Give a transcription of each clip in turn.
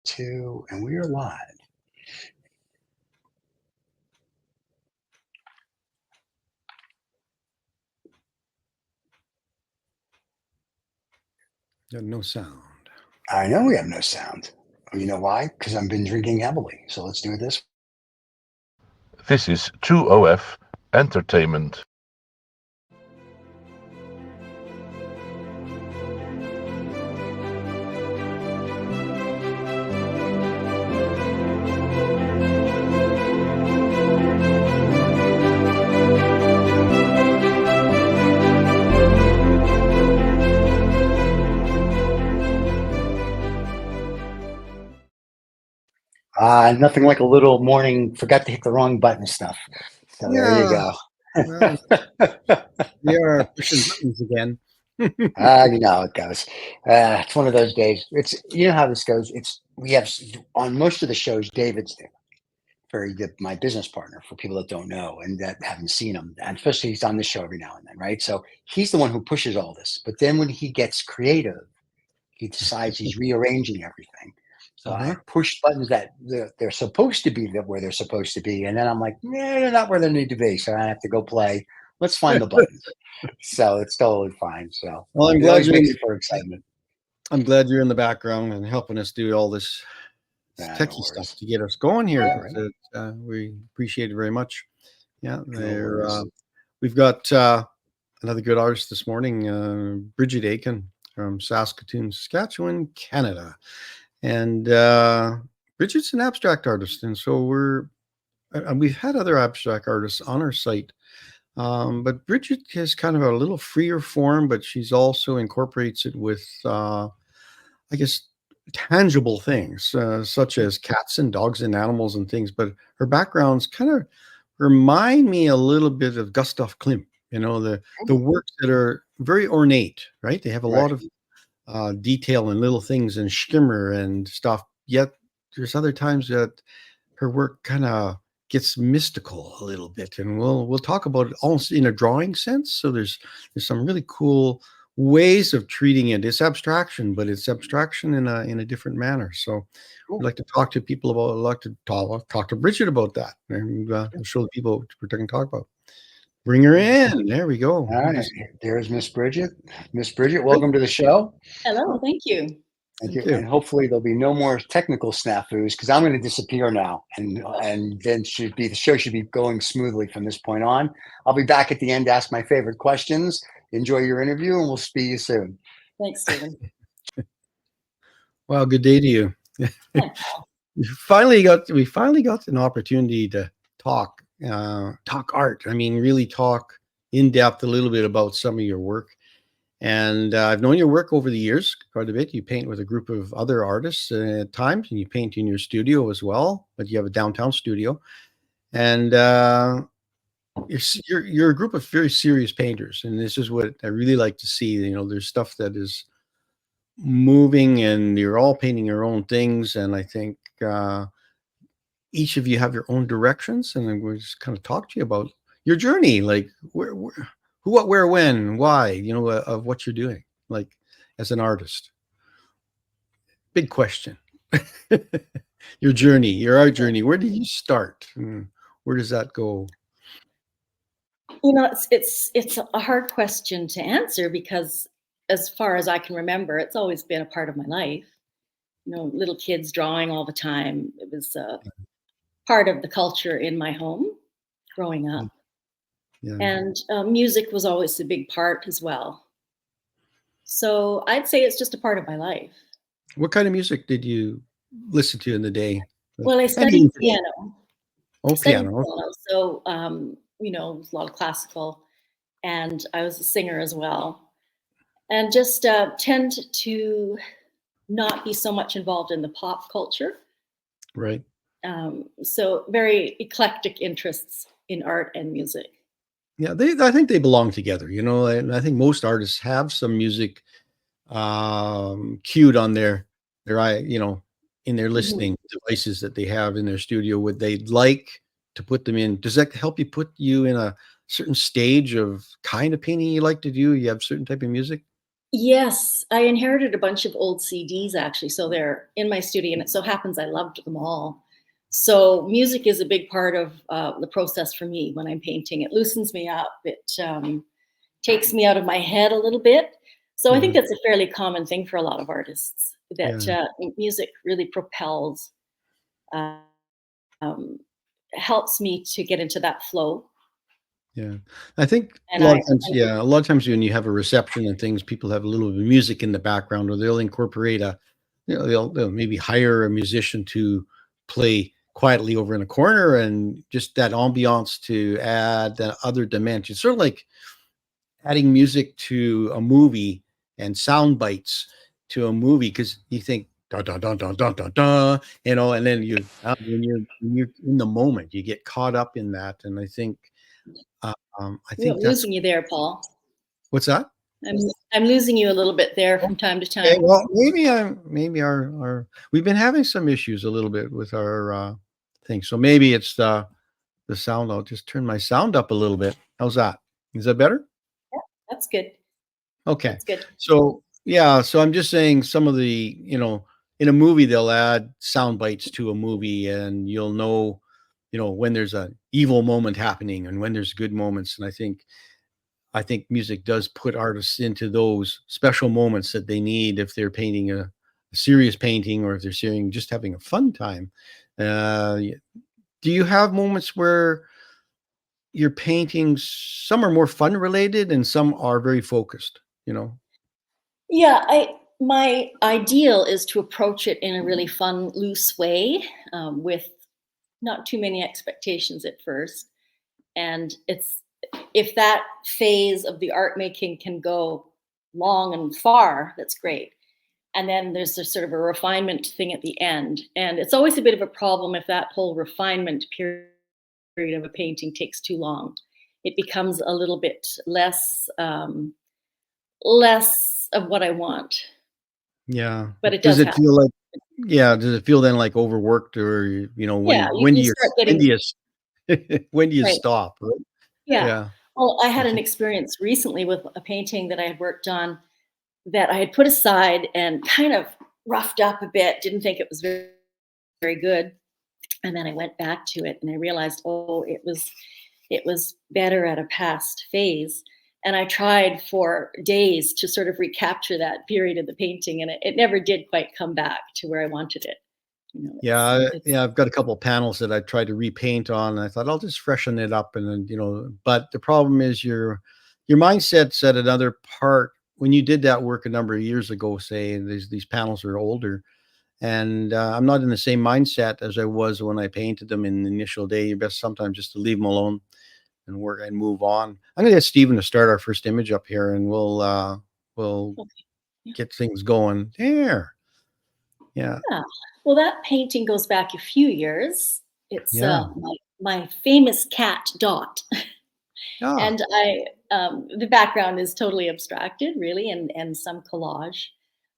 Two, and we are live. Got no sound. I know we have no sound. You know why? Because I've been drinking heavily. So let's do this. This is 2OF Entertainment. Nothing like a little morning, forgot to hit the wrong button stuff. So there you go. Well, we are pushing buttons again. You know how it goes. It's one of those days. You know how this goes. We have on most of the shows, David's there. My business partner, for people that don't know and that haven't seen him, and especially he's on the show every now and then, right? So he's the one who pushes all this. But then when he gets creative, he decides he's rearranging everything. So I push buttons that they're supposed to be where they're supposed to be, and then I'm like, nah, they're not where they need to be. So I have to go play. Let's find the buttons. So it's totally fine. So well, I'm glad you're for excitement. I'm glad you're in the background and helping us do all this techie stuff to get us going here. Yeah, right. We appreciate it very much. Yeah, we've got another good artist this morning, Bridget Aitken from Saskatoon, Saskatchewan, Canada. And Bridget's an abstract artist, and so we've had other abstract artists on our site, but Bridget has kind of a little freer form, but she's also incorporates it with, I guess, tangible things such as cats and dogs and animals and things. But her backgrounds kind of remind me a little bit of Gustav Klimt. You know, the works that are very ornate, right? They have a lot of detail and little things and shimmer and stuff. Yet there's other times that her work kind of gets mystical a little bit, and we'll talk about it almost in a drawing sense. So there's some really cool ways of treating it. It's abstraction, but it's abstraction in a different manner. So we'd like to talk to people about. I'd like to talk to Bridget about that, and show the people what we're going to talk about. Bring her in. There we go. All right. There's Miss Bridget. Miss Bridget, welcome to the show. Hello. Thank you. Thank you. And hopefully there'll be no more technical snafus, because I'm going to disappear now, and then the show should be going smoothly from this point on. I'll be back at the end to ask my favorite questions. Enjoy your interview, and we'll see you soon. Thanks, Stephen. Well, good day to you. We finally got an opportunity to talk art. I mean, really talk in depth a little bit about some of your work. And I've known your work over the years quite a bit. You paint with a group of other artists at times, and you paint in your studio as well, but you have a downtown studio. And you're a group of very serious painters. And this is what I really like to see. You know, there's stuff that is moving, and you're all painting your own things. And I think each of you have your own directions, and we'll just kind of talk to you about your journey, like who, what, where, when, why, you know, of what you're doing, like as an artist. Big question. Your journey, your art journey. Where did you start? Where does that go? You know, it's a hard question to answer, because as far as I can remember, it's always been a part of my life. You know, little kids drawing all the time. It was part of the culture in my home growing up. Yeah. And music was always a big part as well. So I'd say it's just a part of my life. What kind of music did you listen to in the day? Well, I studied piano. Piano. So, you know, a lot of classical, and I was a singer as well. And just tend to not be so much involved in the pop culture. Right. So very eclectic interests in art and music. Yeah, I think they belong together. You know, I think most artists have some music cued on their you know, in their listening devices that they have in their studio. Would they like to put them in? Does that help you put you in a certain stage of kind of painting you like to do? You have certain type of music? Yes, I inherited a bunch of old CDs actually, so they're in my studio, and it so happens I loved them all. So music is a big part of the process for me when I'm painting. It loosens me up. It takes me out of my head a little bit. So I think Yeah. that's a fairly common thing for a lot of artists, that Yeah. music really propels, uh, um, helps me to get into that flow. Yeah. I think a And lot I, of times, yeah, a lot of times when you have a reception and things, people have a little bit of music in the background, or they'll incorporate they'll maybe hire a musician to play quietly over in a corner, and just that ambiance to add the other dimensions. Sort of like adding music to a movie and sound bites to a movie, because you think dun dun dun dun dun dun dun, and then when you're in the moment, you get caught up in that, and I think I'm that's losing you there, Paul. what's that? I'm I'm losing you a little bit there from time to Okay, time. well, maybe our we've been having some issues a little bit with our thing, so maybe it's the sound. I'll just turn my sound up a little bit. How's that? Is that better? Yeah, that's good. Okay. That's good. So yeah, so I'm just saying some of the, in a movie they'll add sound bites to a movie, and you'll know, when there's a evil moment happening and when there's good moments. And I think music does put artists into those special moments that they need if they're painting a serious painting, or if they're just having a fun time. Do you have moments where your paintings, some are more fun related and some are very focused, Yeah, my ideal is to approach it in a really fun, loose way, with not too many expectations at first. And it's if that phase of the art making can go long and far, that's great. And then there's a sort of a refinement thing at the end. And it's always a bit of a problem if that whole refinement period of a painting takes too long. It becomes a little bit less of what I want, Yeah. but it Does does it happen. feel like does it feel then like overworked, or, Yeah, when do you you start when do getting you when do you right. stop, right? Yeah. Yeah. Well, I I had an think experience recently with a painting that I had worked on that I had put aside and kind of roughed up a bit, didn't think it was very, very good. And then I went back to it and I realized, oh, it was better at a past phase. And I tried for days to sort of recapture that period of the painting, and it never did quite come back to where I wanted it. It's yeah, I've got a couple panels that I tried to repaint on, and I thought I'll just freshen it up, and then, but the problem is your mindset's at another part. When you did that work a number of years ago, say, and these panels are older, and I'm not in the same mindset as I was when I painted them in the initial day. You're best sometimes just to leave them alone and work and move on. I'm gonna get Stephen to start our first image up here, and we'll okay. Yeah. get things going. There. Yeah. Yeah. Well, that painting goes back a few years. It's Yeah. my famous cat Dot, Yeah. and the background is totally abstracted, really, and some collage.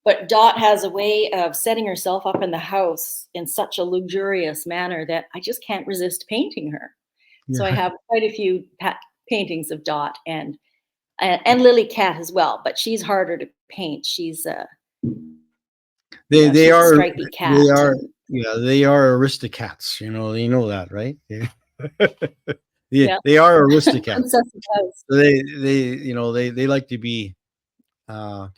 But Dot has a way of setting herself up in the house in such a luxurious manner that I just can't resist painting her. So I Yeah. have quite a few paintings of Dot and Lily Cat as well, but she's harder to paint. They they She's a are stripy they cat, are and yeah, they are aristocats, you know that, right? Yeah. Yeah, yeah, they are aristocats. Princess of the House. They like to be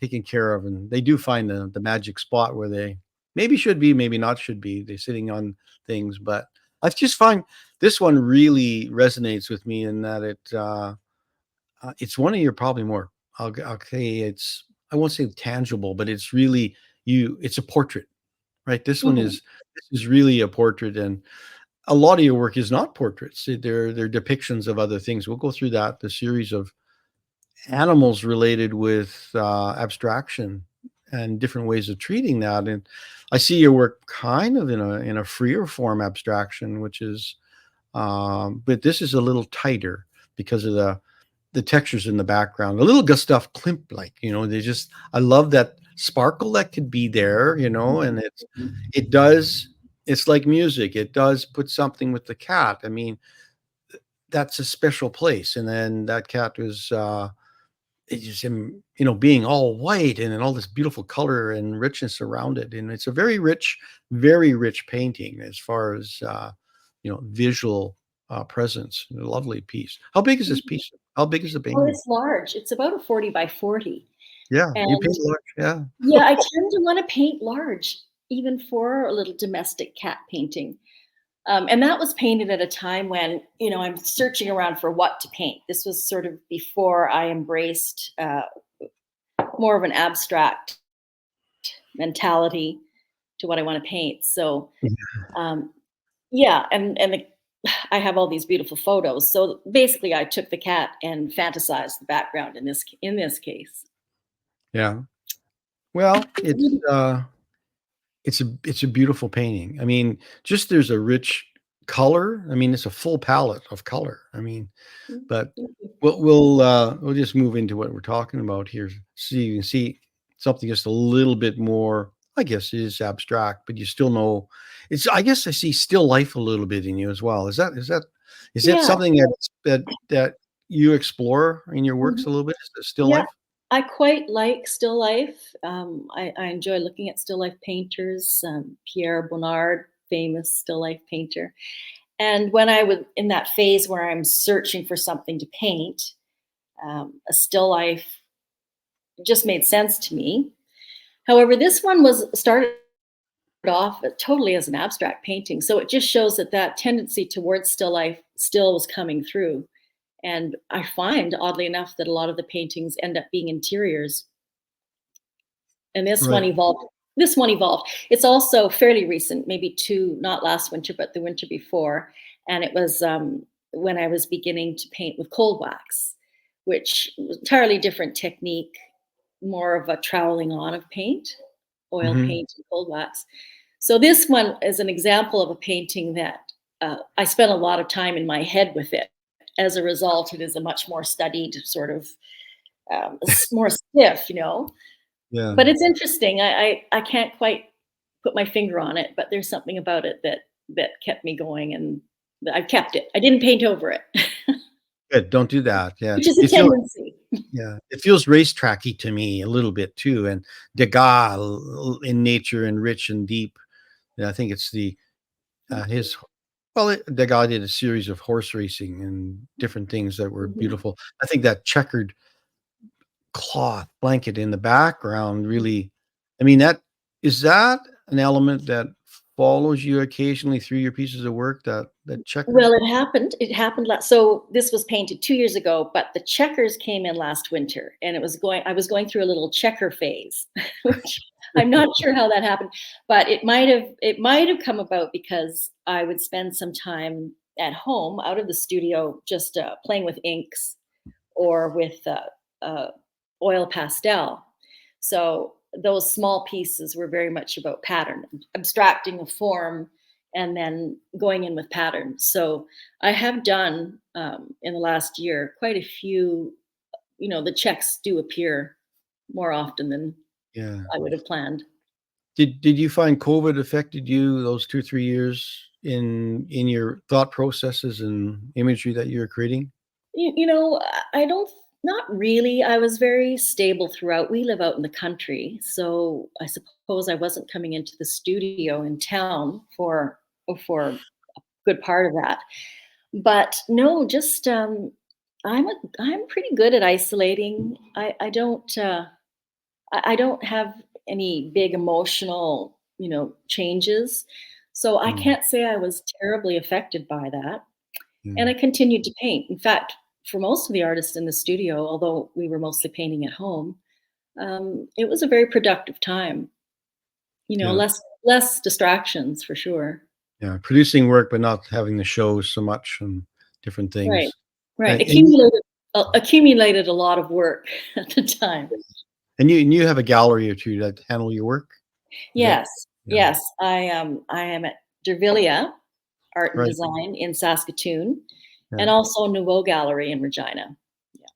taken care of, and they do find the magic spot where they maybe should be, maybe not should be. They're sitting on things, but I just find this one really resonates with me in that it's one of your probably more. I'll say I won't say tangible, but it's really it's a portrait, right? Mhm. This is really a portrait, and a lot of your work is not portraits. They're depictions of other things. We'll go through the series of animals related with abstraction and different ways of treating that. And I see your work kind of in a freer form abstraction, which is, but this is a little tighter because of the textures in the background. A little Gustav Klimt like, I love that sparkle that could be there, and it does. It's like music. It does put something with the cat. I mean, that's a special place. And then that cat was it's just him, being all white and then all this beautiful color and richness around it. And it's a very rich painting as far as, visual presence. A lovely piece. How big is this piece? How big is the Oh, painting? it's large. It's about a 40 by 40. Yeah, you And paint large. Yeah. yeah, I tend to want to paint large, even for a little domestic cat painting. And that was painted at a time when, I'm searching around for what to paint. This was sort of before I embraced more of an abstract mentality to what I want to paint. So, yeah, and I have all these beautiful photos. So basically, I took the cat and fantasized the background in this case. Yeah. Well, it's a beautiful painting. I mean, just there's a rich color. I mean, it's a full palette of color. I mean, but we'll just move into what we're talking about here, so you can see something just a little bit more. I guess it is abstract, but you still know it's. I guess I see still life a little bit in you as well. Is that Yeah. something that you explore in your works a little bit? Is it still Yeah. life? I quite like still life. I enjoy looking at still life painters. Pierre Bonnard, famous still life painter. And when I was in that phase where I'm searching for something to paint, a still life just made sense to me. However, this one was started off totally as an abstract painting. So it just shows that tendency towards still life still was coming through. And I find, oddly enough, that a lot of the paintings end up being interiors. And this one evolved. It's also fairly recent, maybe not last winter, but the winter before. And it was when I was beginning to paint with cold wax, which was entirely different technique, more of a troweling on of paint, oil paint and cold wax. So this one is an example of a painting that I spent a lot of time in my head with it. As a result, it is a much more studied sort of more stiff, Yeah. But it's interesting. I can't quite put my finger on it, but there's something about it that kept me going, and I've kept it. I didn't paint over it. Good. Don't do that. Yeah. Which is a tendency. Yeah. It feels racetracky to me a little bit too. And Degas in nature and rich and deep. And I think it's Degas did a series of horse racing and different things that were beautiful. I think that checkered cloth blanket in the background really, I mean, is that an element that follows you occasionally through your pieces of work, that checker? Well, it happened. So this was painted 2 years ago, but the checkers came in last winter, and I was going through a little checker phase, which I'm not sure how that happened, but it might have come about because I would spend some time at home out of the studio just playing with inks or with oil pastel. So those small pieces were very much about pattern, abstracting a form and then going in with pattern. So I have done in the last year quite a few, the checks do appear more often than I would have planned. Did you find COVID affected you those 2-3 years in your thought processes and imagery that you're creating? I don't, not really. I was very stable throughout. We live out in the country, so I suppose I wasn't coming into the studio in town for a good part of that. But no, just I'm pretty good at isolating. I don't have any big emotional, changes. So I can't say I was terribly affected by that. And I continued to paint. In fact, for most of the artists in the studio, although we were mostly painting at home, it was a very productive time. Less distractions for sure. Yeah, producing work, but not having the shows so much and different things. Right. And Accumulated a lot of work at the time. And you have a gallery or two that handle your work? Yes. I am at Dervilla Art and Design in Saskatoon, and also Nouveau Gallery in Regina.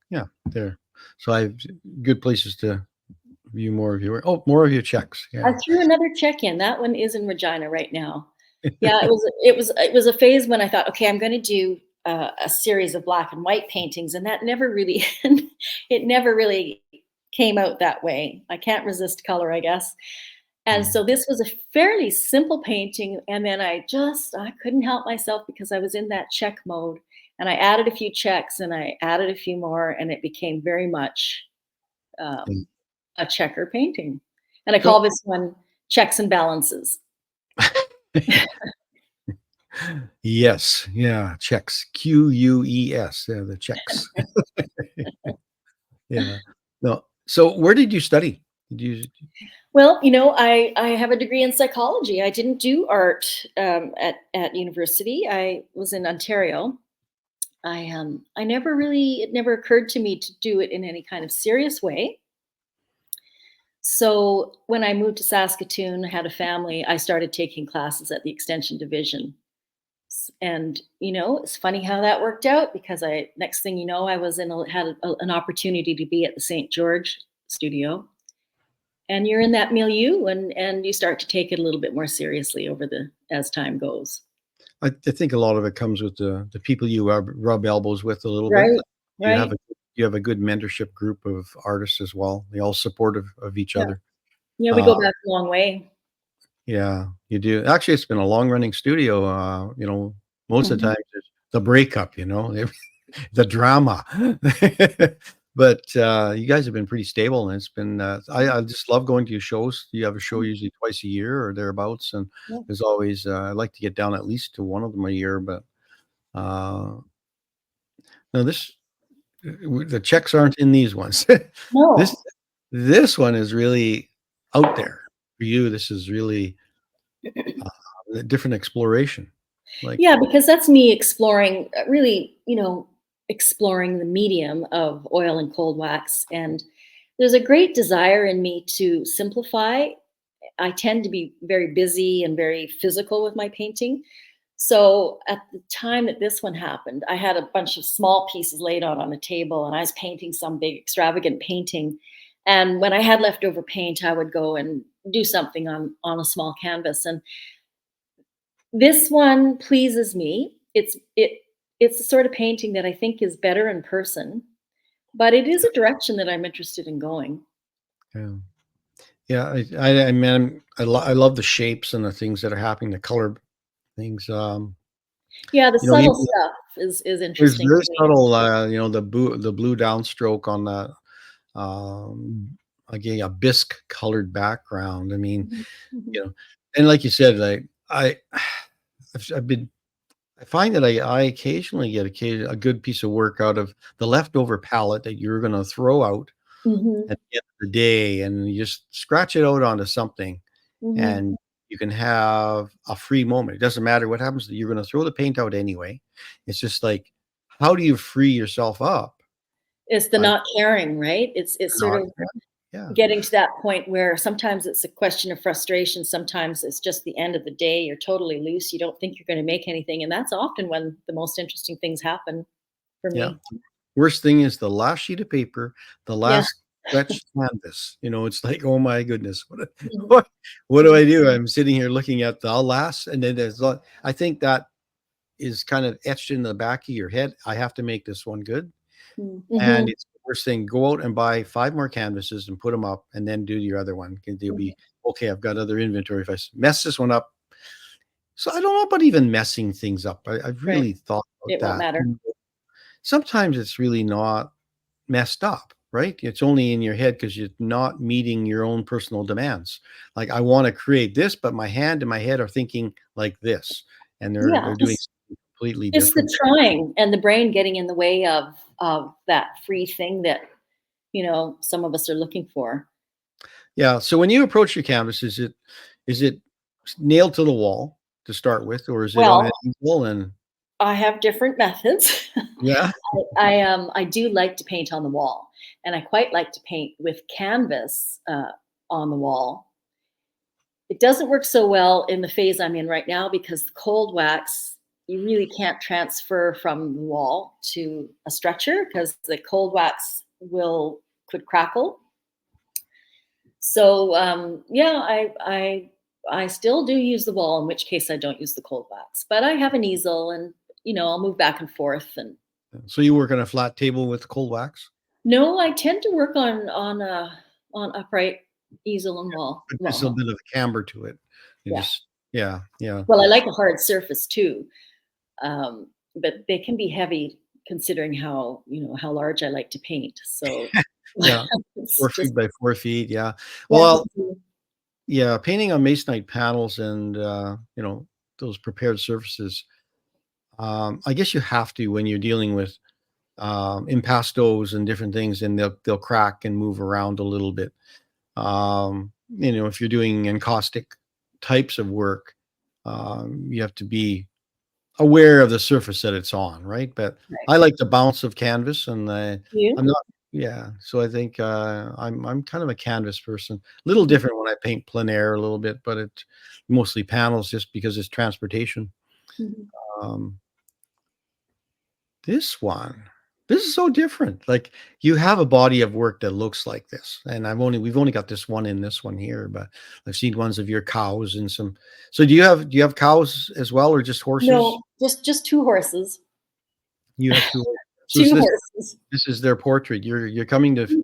Yeah, there. So I have good places to view more of your work. Oh, more of your checks. Yeah. I threw another check in. That one is in Regina right now. Yeah, it was a phase when I thought, okay, I'm going to do a series of black and white paintings, and that never really, it never really came out that way. I can't resist color, I guess. And so this was a fairly simple painting. And then I couldn't help myself because I was in that check mode. And I added a few checks and I added a few more, and it became very much a checker painting. And I call this one Checks and Balances. Yes. Yeah. Checks. QUES. Yeah, the checks. Yeah. No. So where did you study? Well, I have a degree in psychology. I didn't do art at university. I was in Ontario. I never really, it never occurred to me to do it in any kind of serious way. So when I moved to Saskatoon, had a family, I started taking classes at the Extension Division. And, it's funny how that worked out, because next thing you know, I was had an opportunity to be at the St. George studio. And you're in that milieu, and you start to take it a little bit more seriously as time goes. I think a lot of it comes with the people you rub elbows with a little Right, bit. right. You have a good mentorship group of artists as well. They all supportive of each other. Yeah, we go back a long way. Yeah, you do. Actually, it's been a long running studio. Most of the time it's the breakup, the drama. But you guys have been pretty stable, and it's been. I just love going to your shows. You have a show usually twice a year or thereabouts, and there's always. I like to get down at least to one of them a year. But no, the checks aren't in these ones. No. This one is really out there for you. This is really a different exploration. Yeah, because that's me exploring, really, exploring the medium of oil and cold wax. And there's a great desire in me to simplify. I tend to be very busy and very physical with my painting. So at the time that this one happened, I had a bunch of small pieces laid out on a table, and I was painting some big extravagant painting. And when I had leftover paint, I would go and do something on a small canvas. And this one pleases me. It's the sort of painting that I think is better in person, but it is a direction that I'm interested in going. Yeah. Yeah, I mean, I love the shapes and the things that are happening, the color things. Yeah, the subtle Even stuff is there's interesting very to me. subtle, the blue downstroke on that, again, a bisque colored background. I mean, Mhm. and like you said, I've been I find that I occasionally get a good piece of work out of the leftover palette that you're going to throw out Mhm. at the end of the day, and you just scratch it out onto something, Mhm. and you can have a free moment. It doesn't matter what happens. You're going to throw the paint out anyway. It's just like, how do you free yourself up? It's the Like, not caring, right? It's sort not, of yeah, getting to that point where sometimes it's a question of frustration. Sometimes it's just the end of the day. You're totally loose. You don't think you're going to make anything. And that's often when the most interesting things happen for yeah. me. Worst thing is the last sheet of paper, the Yeah. last stretched canvas. It's like, oh my goodness, Mhm. what do I do? I'm sitting here looking at the last, and then I think that is kind of etched in the back of your head. I have to make this one good. And Mhm. it's the worst thing. Go out and buy 5 more canvases and put them up, and then do your other one. You'll Mhm. be okay. I've got other inventory. If I mess this one up, so I don't know about even messing things up. I've Right. really thought about It won't that. matter. Sometimes it's really not messed up, right? It's only in your head because you're not meeting your own personal demands. Like, I want to create this, but my hand and my head are thinking like this, and Yeah. they're doing something completely It's the different. trying and the brain getting in the way of that free thing that, some of us are looking for. Yeah. So when you approach your canvas, is it nailed to the wall to start with, or is it on an Well, easel? And I have different methods. yeah, I do like to paint on the wall, and I quite like to paint with canvas on the wall. It doesn't work so well in the phase I'm in right now because the cold wax, you really can't transfer from the wall to a stretcher because the cold wax could crackle. So yeah, I still do use the wall, in which case I don't use the cold wax. But I have an easel, and I'll move back and forth. And So you work on a flat table with cold wax? no, I tend to work on upright easel and wall. But there's a bit of a camber to it. Yeah. Yeah. Well, I like a hard surface too, but they can be heavy considering how large I like to paint. So Yeah. 4 feet by 4 feet. Yeah. Well, yeah, painting on masonite panels and those prepared surfaces. I guess you have to when you're dealing with impastos and different things, and they'll crack and move around a little bit. If you're doing encaustic types of work, you have to be aware of the surface that it's on, right? But I like the bounce of canvas, and I'm not. Yeah, so I think I'm kind of a canvas person. A little different when I paint plein air a little bit, but it's mostly panels just because it's transportation. Um, this is so different. Like you have a body of work that looks like this, and we've only got this one in this one here, but I've seen ones of your cows and some. So do you have cows as well, or just horses? No, just 2 horses. You have 2 horses. So 2 horses. This is their portrait. You're coming to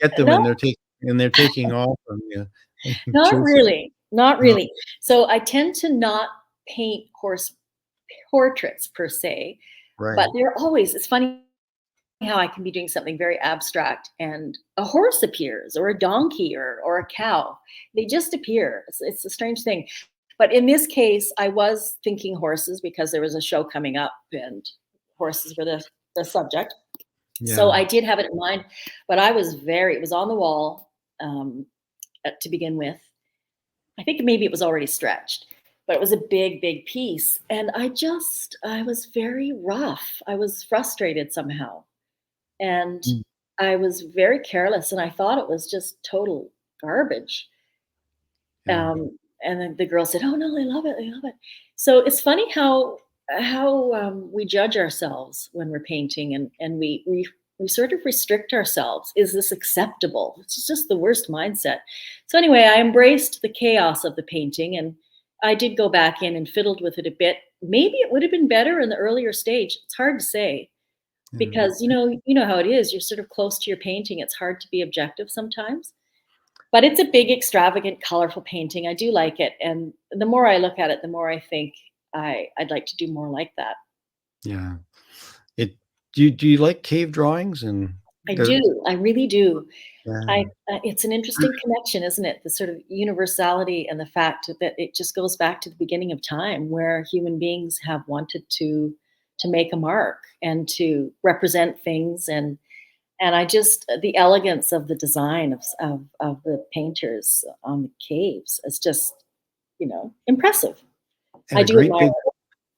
get them, and they're taking off from you. Not really. So I tend to not paint horse portraits per se, but it's funny how I can be doing something very abstract and a horse appears, or a donkey, or a cow. They just appear. It's a strange thing. But in this case, I was thinking horses because there was a show coming up and horses were the subject. Yeah. So I did have it in mind, but it was on the wall to begin with. I think maybe it was already stretched, but it was a big, big piece. And I was very rough. I was frustrated somehow. And I was very careless, and I thought it was just total garbage. Yeah. And then the girl said, "Oh no, I love it. I love it." So it's funny how we judge ourselves when we're painting, and we sort of restrict ourselves. Is this acceptable? It's just the worst mindset. So anyway, I embraced the chaos of the painting, and I did go back in and fiddled with it a bit. Maybe it would have been better in the earlier stage. It's hard to say. Because you know how it is. You're sort of close to your painting. It's hard to be objective sometimes. But it's a big, extravagant, colorful painting. I do like it, and the more I look at it, the more I think I'd like to do more like that. Yeah. Do you like cave drawings? And I do. I really do. Yeah. It's an interesting connection, isn't it? The sort of universality and the fact that it just goes back to the beginning of time, where human beings have wanted to make a mark and to represent things, and I just, the elegance of the design of the painters on the caves is just, impressive. I do admire it.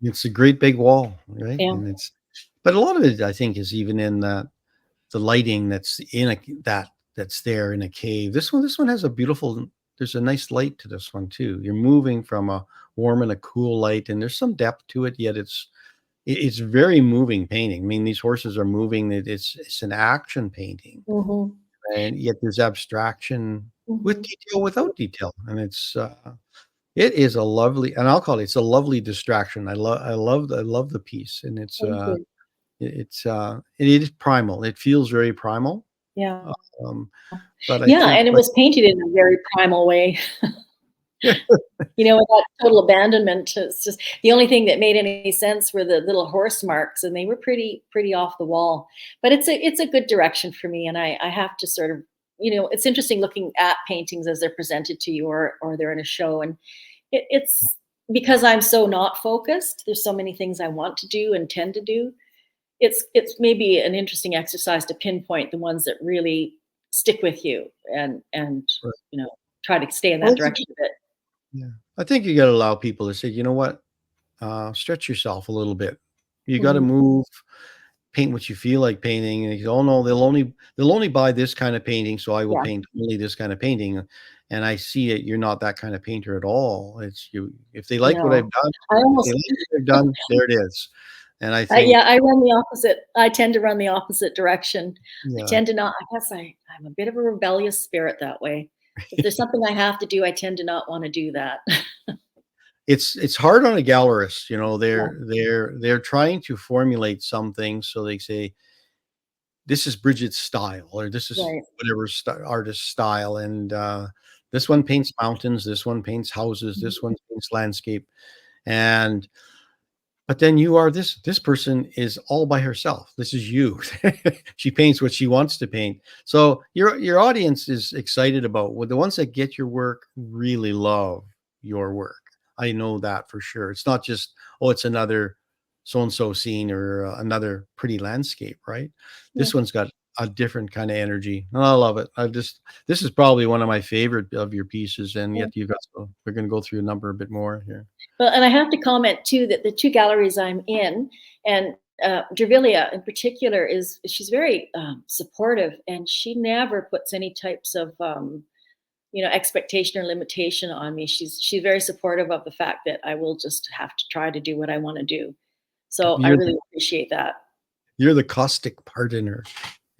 It's a great big wall, right? Yeah. And but a lot of it, I think, is even in the lighting that's that's there in a cave. This one has there's a nice light to this one too. You're moving from a warm and a cool light, and there's some depth to it, yet it's very moving painting. I mean, these horses are moving. It's an action painting, and yet there's abstraction with detail, without detail, and it is a lovely, and I'll call it's a lovely distraction. I love the piece, and it is primal. It feels very primal. Yeah. But and it was painted in a very primal way. Without total abandonment. It's just the only thing that made any sense were the little horse marks, and they were pretty off the wall. But it's a good direction for me, and I have to sort of, it's interesting looking at paintings as they're presented to you, or they're in a show, and it's because I'm so not focused. There's so many things I want to do and tend to do. It's maybe an interesting exercise to pinpoint the ones that really stick with you, and try to stay in that direction a bit. Yeah, I think you got to allow people to say, you know what, stretch yourself a little bit. You got to move, paint what you feel like painting. And you go, oh no, they'll only buy this kind of painting, so I will paint only this kind of painting. And I see it. You're not that kind of painter at all. It's you. If they like what I've done, there it is. And I think, I run the opposite. I tend to run the opposite direction. Yeah. I tend to not. I guess I'm a bit of a rebellious spirit that way. If there's something I have to do, I tend to not want to do that. it's hard on a gallerist. They're trying to formulate some things, so they say this is Bridget's style, or this is whatever artist style, and this one paints mountains, this one paints houses, this one paints landscape, but then you are this person is all by herself. This is you. She paints what she wants to paint. So your audience is excited about the ones that get your work really love your work. I know that for sure. It's not just, oh, it's another so-and-so scene or another pretty landscape, right? This one's got a different kind of energy. And I love it. This is probably one of my favorite of your pieces. And yet we're going to go through a bit more here. Well, and I have to comment too that the two galleries I'm in, and Dravilia in particular, she's very supportive, and she never puts any types of expectation or limitation on me. She's very supportive of the fact that I will just have to try to do what I want to do. So I really appreciate that. You're the caustic part in your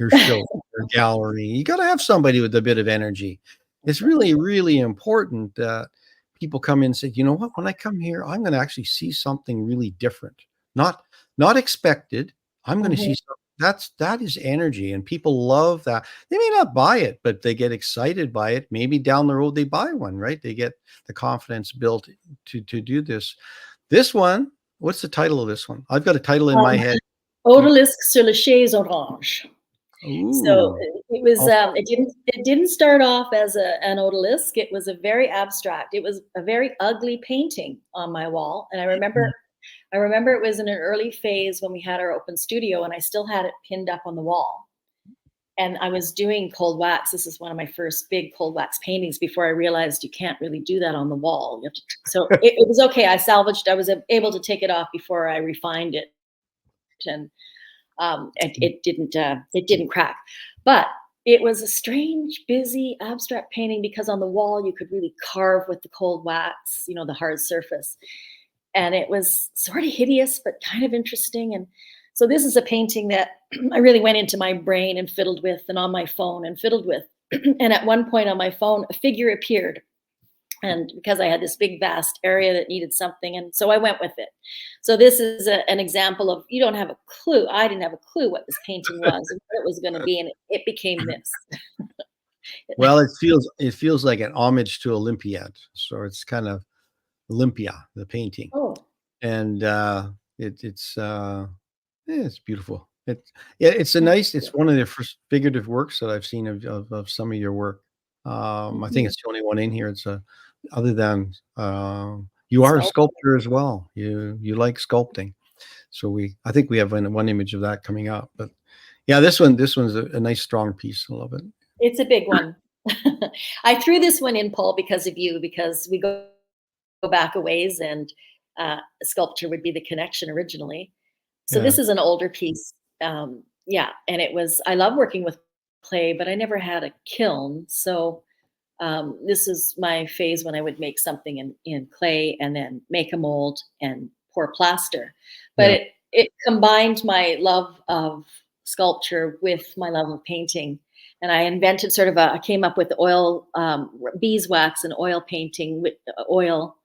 show, your gallery. You got to have somebody with a bit of energy. It's really, really important that people come in and say, you know what, when I come here, I'm going to actually see something really different, not expected. I'm going to see something that is energy, and people love that. They may not buy it, but they get excited by it. Maybe down the road they buy one, right? They get the confidence built to do this. This one, what's the title of this one? I've got a title in my head. Odalisque sur la chaise orange. Ooh. So it was it didn't start off as an odalisque. It was a very abstract. It was a very ugly painting on my wall, and I remember it was in an early phase when we had our open studio, and I still had it pinned up on the wall. And I was doing cold wax. This is one of my first big cold wax paintings before I realized you can't really do that on the wall. You have to, so it was okay. I was able to take it off before I refined it, and it didn't crack. But it was a strange, busy, abstract painting because on the wall you could really carve with the cold wax, the hard surface. And it was sort of hideous, but kind of interesting. And so this is a painting that I really went into my brain and fiddled with, and on my phone and fiddled with. And at one point on my phone, a figure appeared. And because I had this big, vast area that needed something, and so I went with it. So this is an example of, you don't have a clue. I didn't have a clue what this painting was and what it was going to be, and it became this. Well, it feels like an homage to Olympiad. So it's kind of Olympia, the painting. Oh. And it's beautiful. It's one of the first figurative works that I've seen of some of your work. I think it's the only one in here. It's other than you are a sculptor as well. You like sculpting. So I think we have one image of that coming up. But yeah, this one's a nice strong piece. I love it. It's a big one. I threw this one in, Paul, because of you, because we go back a ways, and sculpture would be the connection originally. So this is an older piece. And I love working with clay, but I never had a kiln. So this is my phase when I would make something in clay and then make a mold and pour plaster. But it combined my love of sculpture with my love of painting. And I invented I came up with oil, beeswax and oil painting with oil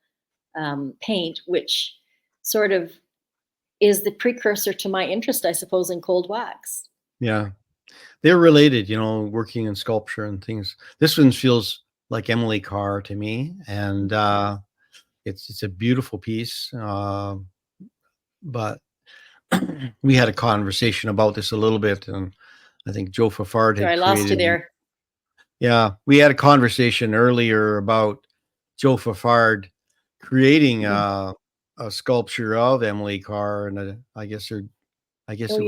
paint, which sort of is the precursor to my interest, I suppose, in cold wax. Yeah. They're related, working in sculpture and things. This one feels like Emily Carr to me, and it's a beautiful piece. But we had a conversation about this a little bit, and I think Joe Fafard had I lost you there. Yeah, we had a conversation earlier about Joe Fafard creating a sculpture of Emily Carr, and I guess you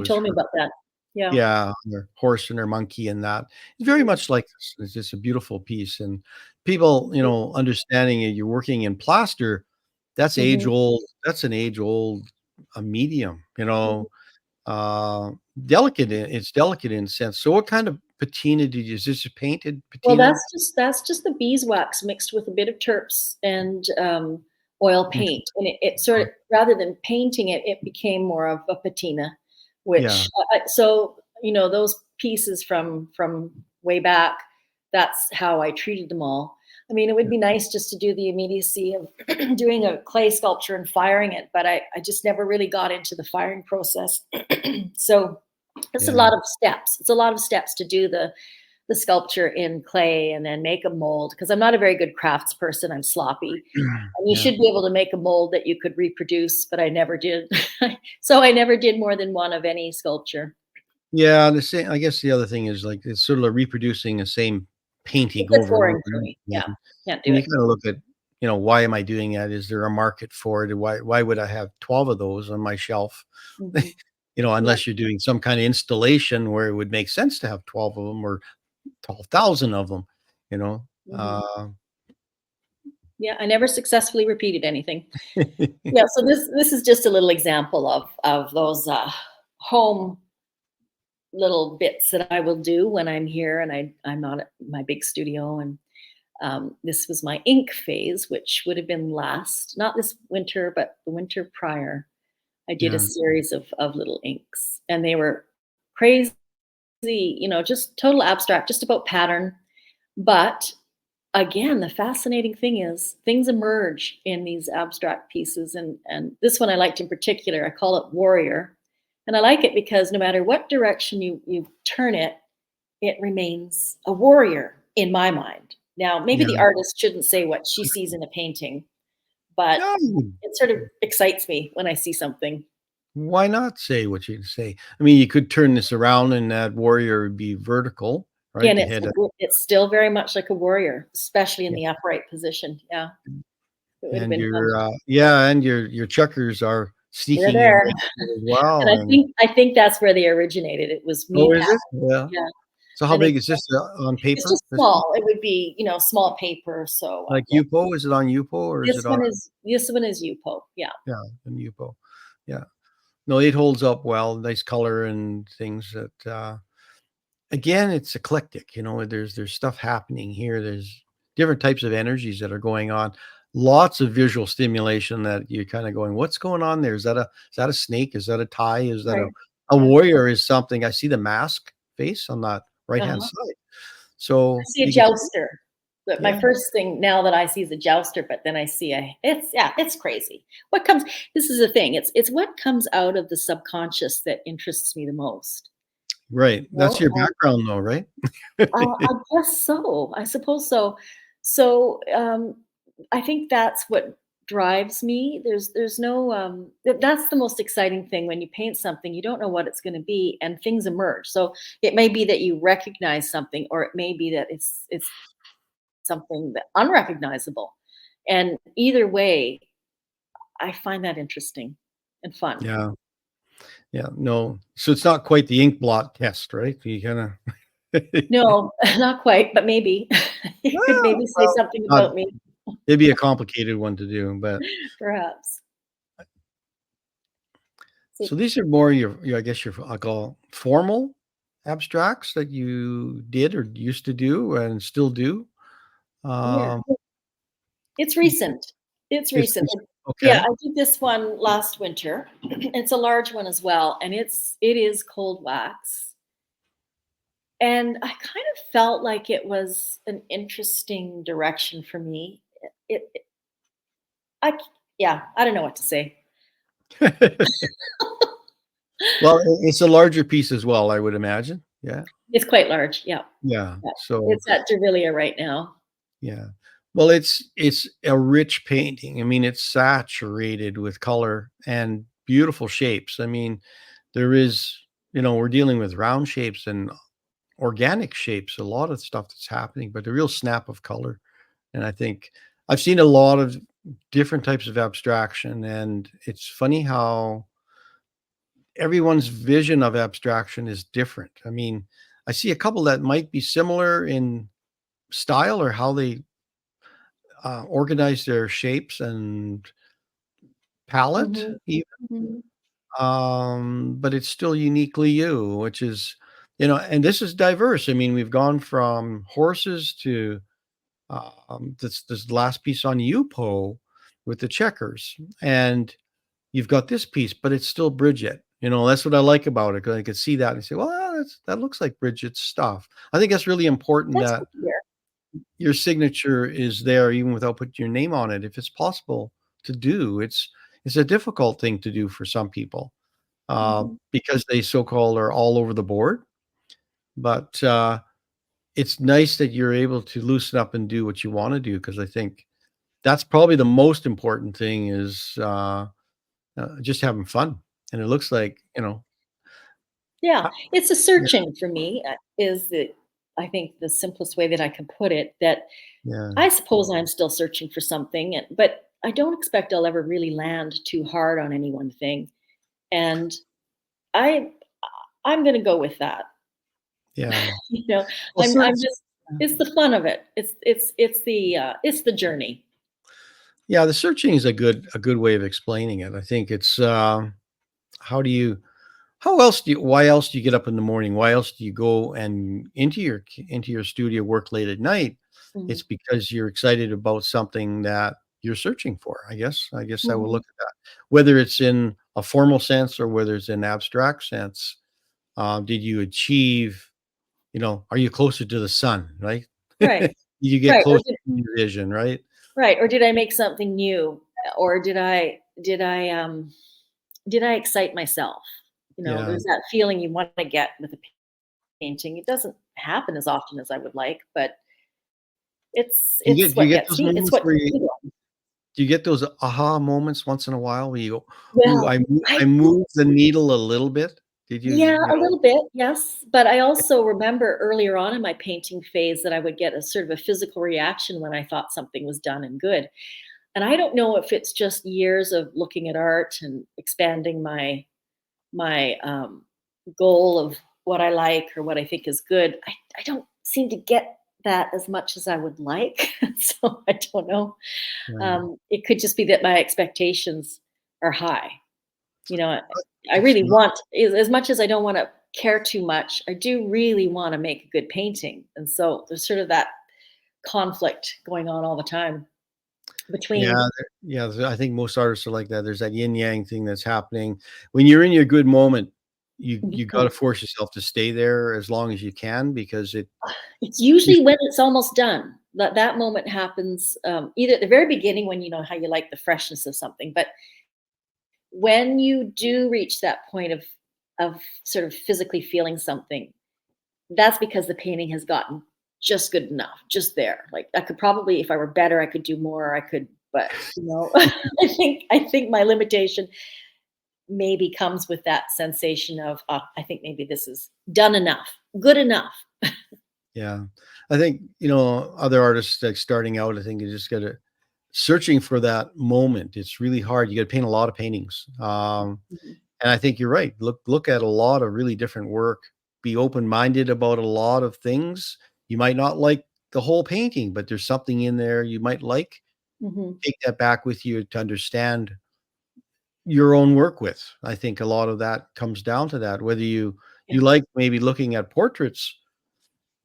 told me about that. Yeah, her horse and her monkey, and that it's very much like this. It's just a beautiful piece, and people, understanding you're working in plaster, that's age old. That's an age old medium, delicate. It's delicate in sense. So, what kind of patina did you use? Is this a painted patina? Well, that's just the beeswax mixed with a bit of terps and oil paint, and it sort of, rather than painting it, it became more of a patina. Which those pieces from way back, that's how I treated them all. I mean, it would be nice just to do the immediacy of doing a clay sculpture and firing it, but I just never really got into the firing process. So it's a lot of steps. It's a lot of steps to do the sculpture in clay and then make a mold, because I'm not a very good crafts person. I'm sloppy. And you should be able to make a mold that you could reproduce, but I never did. So I never did more than one of any sculpture. Yeah, the same. I guess the other thing is like it's sort of reproducing the same painting It's over and boring over. for me. Yeah, can't do And you it. kind of look at, why am I doing that? Is there a market for it? Why would I have 12 of those on my shelf? Mhm. Unless you're doing some kind of installation where it would make sense to have 12 of them or 12,000 of them, you know. Yeah, I never successfully repeated anything. Yeah, so this is just a little example of those home little bits that I will do when I'm here and I'm not at my big studio. And this was my ink phase, which would have been not this winter, but the winter prior. I did a Yeah. series of little inks, and they were crazy, just total abstract, just about pattern. But again, the fascinating thing is things emerge in these abstract pieces. And this one I liked in particular, I call it Warrior. And I like it because no matter what direction you turn it, it remains a warrior in my mind. Now, maybe the Yeah. artist shouldn't say what she sees in a painting, but No, it sort of excites me when I see something. why not say what you say? I mean, you could turn this around and that warrior would be vertical, right? And The head. it's still very much like a warrior, especially in Yeah. the upright position. Yeah, it would have And been fun. your checkers are They're sneaking in there. right as well. And And I think that's where they originated. It was me. is it? Yeah. Yeah. So how And big is this on it's paper? just small. It would be, small paper. So Like Yupo? Is it on Yupo or is this it on? one is Yupo. Yeah. Yeah, on Yupo. Yeah. No, it holds up well. Nice color and things that. Again, it's eclectic. There's stuff happening here. There's different types of energies that are going on. Lots of visual stimulation that you're kind of going, what's going on there? Is that a snake? Is that a tie? Is that Right. a Yeah. warrior? Is something? I see the mask face on that right hand Uh-huh. side. So I see a you can- jouster. But my Yeah. first thing now that I see is a jouster, but then I see it's crazy. This is the thing. It's what comes out of the subconscious that interests me the most. Right. That's Well, your background though, right? I guess so. I suppose so. So I think that's what drives me. There's no that's the most exciting thing when you paint something. You don't know what it's going to be, and things emerge. So it may be that you recognize something, or it may be that it's something that unrecognizable. And either way, I find that interesting and fun. Yeah. Yeah. No. So it's not quite the ink blot test, right? You kind of. No, not quite, but maybe you could maybe say something Not- about me, It'd be a complicated one to do, but perhaps. so these are more I guess I'll call formal abstracts that you did or used to do and still do. Yeah, Um, it's recent. It's it's recent. Yeah, okay. I did this one last winter. It's a large one as well, and it is cold wax. And I kind of felt like it was an interesting direction for me. It I yeah, I don't know what to say. Well, it's a larger piece as well, I would imagine. Yeah. It's quite large. Yeah. Yeah. Yeah. So It's at Dervilia right now. yeah. Well, it's a rich painting. I mean, it's saturated with color and beautiful shapes. I mean, there is, we're dealing with round shapes and organic shapes, a lot of stuff that's happening, but a real snap of color. And I think I've seen a lot of different types of abstraction, and it's funny how everyone's vision of abstraction is different. I mean, I see a couple that might be similar in style or how they organize their shapes and palette, Mhm. even. Mhm. But it's still uniquely you, which is, and this is diverse. I mean, we've gone from horses to this last piece on Yupo with the checkers, and you've got this piece, but it's still Bridget. That's what I like about it, because I could see that and say, well, that looks like Bridget's stuff. I think that's really important That's that good to hear. your signature is there even without putting your name on it. If it's possible to do, it's a difficult thing to do for some people because they so-called are all over the board. But it's nice that you're able to loosen up and do what you want to do, because I think that's probably the most important thing is just having fun. And it looks like, Yeah, uh, it's a yeah, searching for me, is I think the simplest way that I can put it, that yeah, I suppose I'm still searching for something, but I don't expect I'll ever really land too hard on any one thing. And I I'm gonna go with that. yeah. You know, Well, I'm just it's the fun of it. It's the journey. yeah, the searching is a good way of explaining it. I think it's how do you how else do you why else do you get up in the morning? Why else do you go and into your studio work late at night? Mhm. It's because you're excited about something that you're searching for. I guess I will Mhm. look at that. Whether it's in a formal sense or whether it's in abstract sense. Did you achieve, are you closer to the sun, right? Right. You get Right. closer to your vision, right? Right, or did I make something new? Or did I excite myself? Yeah. There's that feeling you wanna get with a painting. It doesn't happen as often as I would like, but it's Do you what get gets those me. It's moments what where gets me going. do you get those aha moments once in a while where you go, "Ooh, Well, I I think moved the needle a little bit"? Did you, yeah, a little bit, yes, but I also remember earlier on in my painting phase that I would get a sort of a physical reaction when I thought something was done and good. And I don't know if it's just years of looking at art and expanding my goal of what I like or what I think is good. I don't seem to get that as much as I would like. So I don't know. yeah, It could just be that my expectations are high. You know, I it's really not want, as much as I don't want to care too much, I do really want to make a good painting. And so there's sort of that conflict going on all the time yeah, between. I think most artists are like that. There's that yin yang thing that's happening. When you're in your good moment, you gotta force yourself to stay there as long as you can because it It's you usually when it's almost done. That moment happens, either at the very beginning when you know how you like the freshness of something, but when you do reach that point of sort of physically feeling something, that's because the painting has gotten just good enough, just there. Like I could probably, if I were better, I could do more. I could, but I think my limitation maybe comes with that sensation of I think maybe this is done enough, good enough. yeah. I think, other artists like starting out, I think you just gotta searching for that moment. It's really hard. You gotta paint a lot of paintings. Mhm. And I think you're right. Look at a lot of really different work. Be open-minded about a lot of things. You might not like the whole painting, but there's something in there you might like. Mhm. Take that back with you to understand your own work with. I think a lot of that comes down to that. Whether you Yeah, like maybe looking at portraits,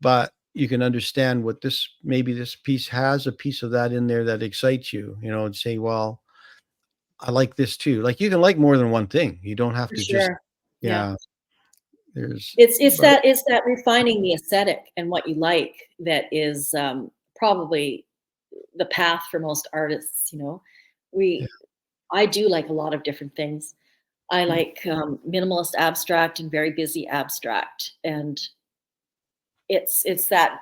but you can understand what maybe this piece has a piece of that in there that excites you, and say, well, I like this too. Like you can like more than one thing. You don't have for to just, sure. Yeah. yeah, there's, but It's that refining the aesthetic and what you like that is, probably the path for most artists, yeah, We I do like a lot of different things. I like, minimalist abstract and very busy abstract, and it's that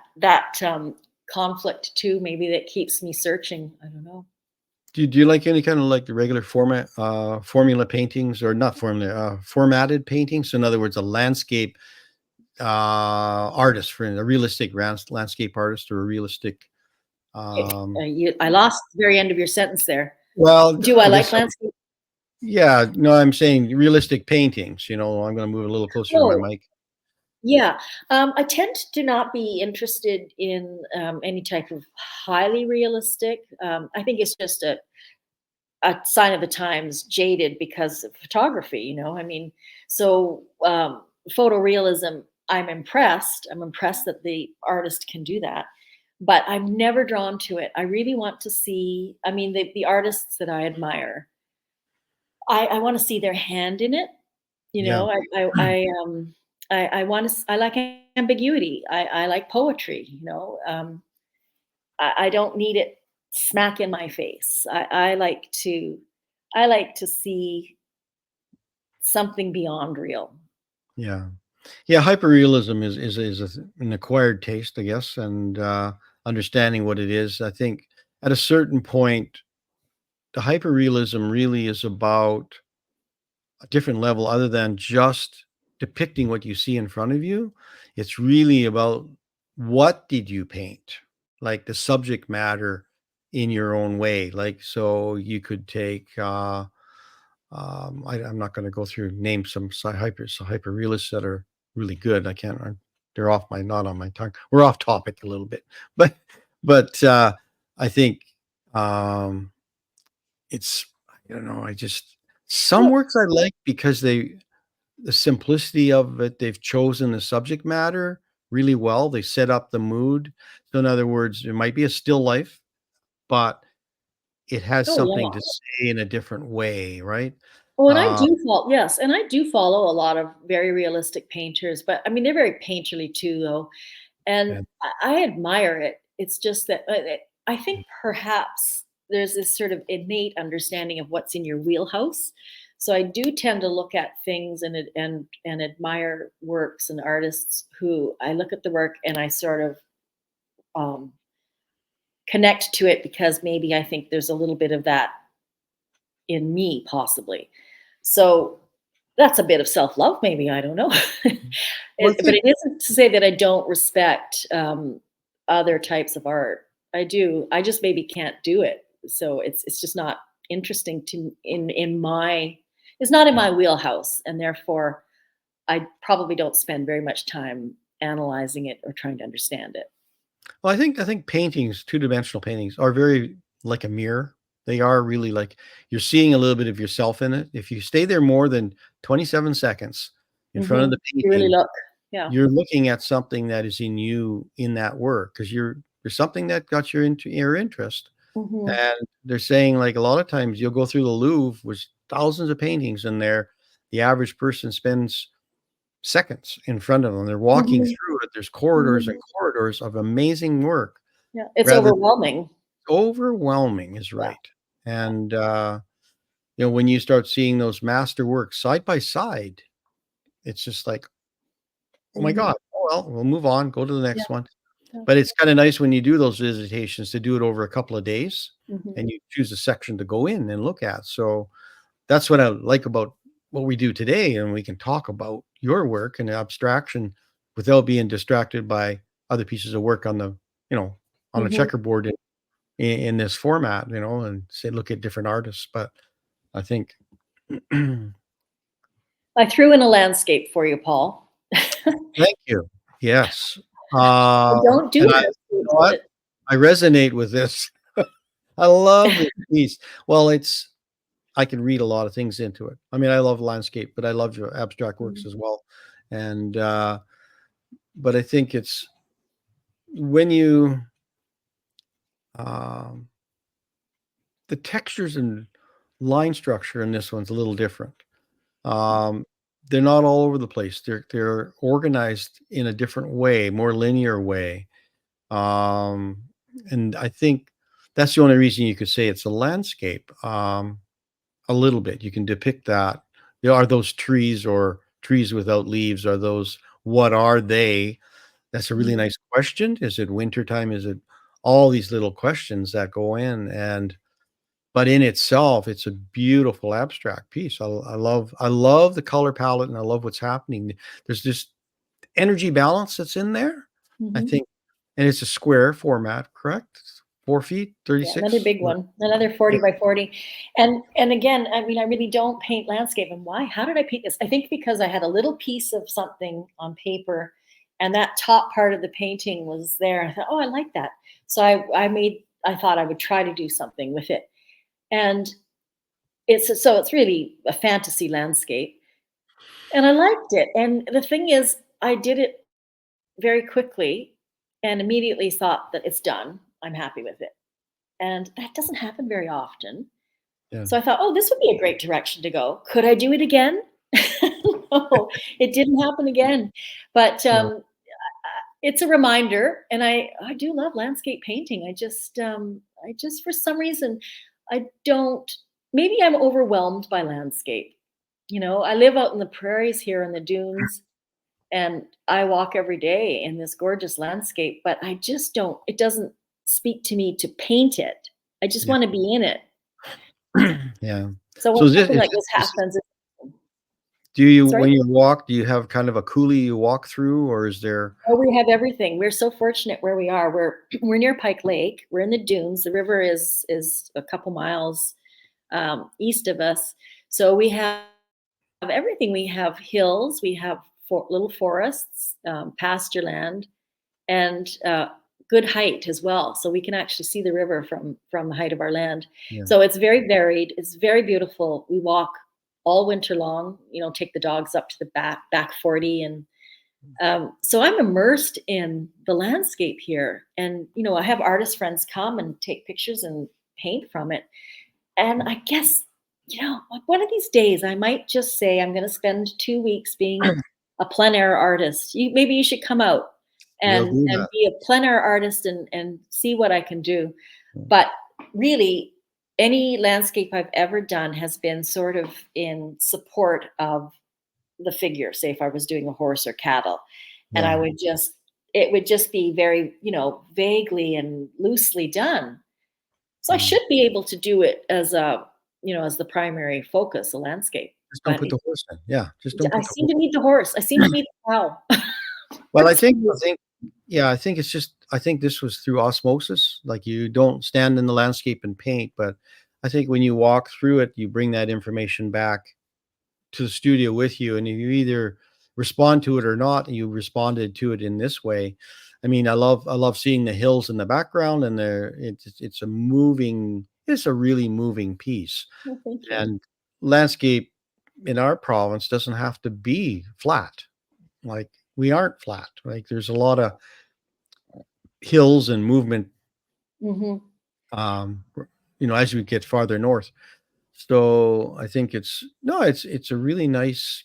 conflict too maybe that keeps me searching. I don't know. do you like any kind of like the regular formula paintings or not formula, formatted paintings? In other words, a landscape artist, for a realistic landscape artist or a realistic, um, I lost the very end of your sentence there. well, Do I I like guess, landscape? yeah, no, I'm saying realistic paintings. I'm going to move a little closer to my Oh, mic. yeah. I tend to not be interested in any type of highly realistic. I think it's just a sign of the times, jaded because of photography. I mean, so photorealism. I'm impressed. I'm impressed that the artist can do that, but I'm never drawn to it. I really want to see. I mean, the artists that I admire. I want to see their hand in it. You Yeah, know, I want to. I like ambiguity. I like poetry. I don't need it smack in my face. I like to see something beyond real. Yeah. Yeah, hyperrealism is an acquired taste, I guess, and understanding what it is. I think at a certain point, the hyperrealism really is about a different level other than just depicting what you see in front of you. It's really about what did you paint? Like the subject matter in your own way. Like, so you could take I'm not going to go through name some hyper realists that are really good. I can't. They're off my not on my tongue. We're off topic a little bit, but I think it's I don't know. I just some Well, works I like because the simplicity of it. They've chosen the subject matter really well. They set up the mood. So in other words, it might be a still life, but it has oh something yeah. to say in a different way, right? Oh, and I Uh, do follow, yes, and I do follow a lot of very realistic painters, but I mean, they're very painterly too, though. And and I admire it. It's just that I think perhaps there's this sort of innate understanding of what's in your wheelhouse. So I do tend to look at things and admire works and artists who I look at the work and I sort of um, connect to it because maybe I think there's a little bit of that in me, possibly. So that's a bit of self-love, maybe, I don't know. well, I But think it isn't to say that I don't respect, other types of art. I do. I just maybe can't do it. So it's just not interesting to in my it's not in my wheelhouse, and therefore, I probably don't spend very much time analyzing it or trying to understand it. well, I think paintings, two-dimensional paintings, are very like a mirror. They are really like you're seeing a little bit of yourself in it. If you stay there more than 27 seconds in front of Mhm. the You really painting, look. Yeah. you're looking at something that is in you in that work because there's something that got your interest. Mhm. And they're saying like a lot of times you'll go through the Louvre with thousands of paintings in there. The average person spends seconds in front of them. They're walking Mhm. through it. There's corridors and Mhm. corridors of amazing work. Yeah. It's Rather overwhelming. overwhelming is Yeah. right. And when you start seeing those master works side by side, it's just like, oh my Mhm. God. Oh well, we'll move on, go to the Yeah. next one. Yeah. But it's kind of nice when you do those visitations to do it over a couple of days Mhm. and you choose a section to go in and look at. So that's what I like about what we do today. And we can talk about your work and abstraction without being distracted by other pieces of work on a Mhm. checkerboard in this format, and say, look at different artists. But I think, thank I threw in a landscape for you, Paul. you. Yes. I don't do And you landscapes, know what? but I resonate with this. I love this piece. Well, I can read a lot of things into it. I mean, I love landscape, but I love your abstract works Mhm. as well. And but I think it's when you um, the textures and line structure in this one's a little different. Um, they're not all over the place. They're organized in a different way, more linear way. Um, and I think that's the only reason you could say it's a landscape. A little bit. You can depict that. There are those trees or trees without leaves. Are those what are they? That's a really Mhm. nice question. Is it wintertime? Is it all these little questions that go in? And but in itself, it's a beautiful abstract piece. I love the color palette and I love what's happening. There's this energy balance that's in there, I Mhm. think, and it's a square format, correct? 4 feet, Yeah, another 36. big one, another Yeah. 40 by 40. And again, I mean, I really don't paint landscape. And why? How did I paint this? I think because I had a little piece of something on paper and that top part of the painting was there. I thought, oh, I like that. So I thought I would try to do something with it. And it's really a fantasy landscape. And I liked it. And the thing is, I did it very quickly and immediately thought that it's done. I'm happy with it. And that doesn't happen very often. Yeah. So I thought, "Oh, this would be a great direction to go. Could I do it again?" No, it didn't happen again. But, Yeah. it's a reminder, and I do love landscape painting. I just for some reason I don't. Maybe I'm overwhelmed by landscape. I live out in the prairies here in the dunes, and I walk every day in this gorgeous landscape, but I just don't. It doesn't speak to me to paint it. I just Yeah. want to be in it. Yeah. So when something like this happens, when you walk, do you have kind of a coulee you walk through, or is there? Oh, we have everything. We're so fortunate where we are. We're near Pike Lake. We're in the dunes. The river is a couple miles east of us. So we have everything. We have hills. We have little forests, pasture land, and good height as well. So we can actually see the river from the height of our land. Yeah. So it's very varied. It's very beautiful. We walk all winter long. Take the dogs up to the back 40 and. So I'm immersed in the landscape here, and I have artist friends come and take pictures and paint from it. And I guess like one of these days I might just say I'm going to spend 2 weeks being a plein air artist. Maybe you should come out and be a plein air artist and see what I can do. But really, any landscape I've ever done has been sort of in support of the figure. Say if I was doing a horse or cattle, and it would just be very, vaguely and loosely done. So I should be able to do it as as the primary focus, a landscape. Just don't put the horse in. Yeah, just don't. I seem to need the horse. I seem to need the cow. Well, I think it's just, I think this was through osmosis. Like, you don't stand in the landscape and paint, but I think when you walk through it, you bring that information back to the studio with you, and you either respond to it or not. And you responded to it in this way. I mean, I love seeing the hills in the background, and it's a really moving piece. Well, thank you. And landscape in our province doesn't have to be flat. Like, we aren't flat. Like, there's a lot of hills and movement. Mm-hmm. As we get farther north. So I think it's a really nice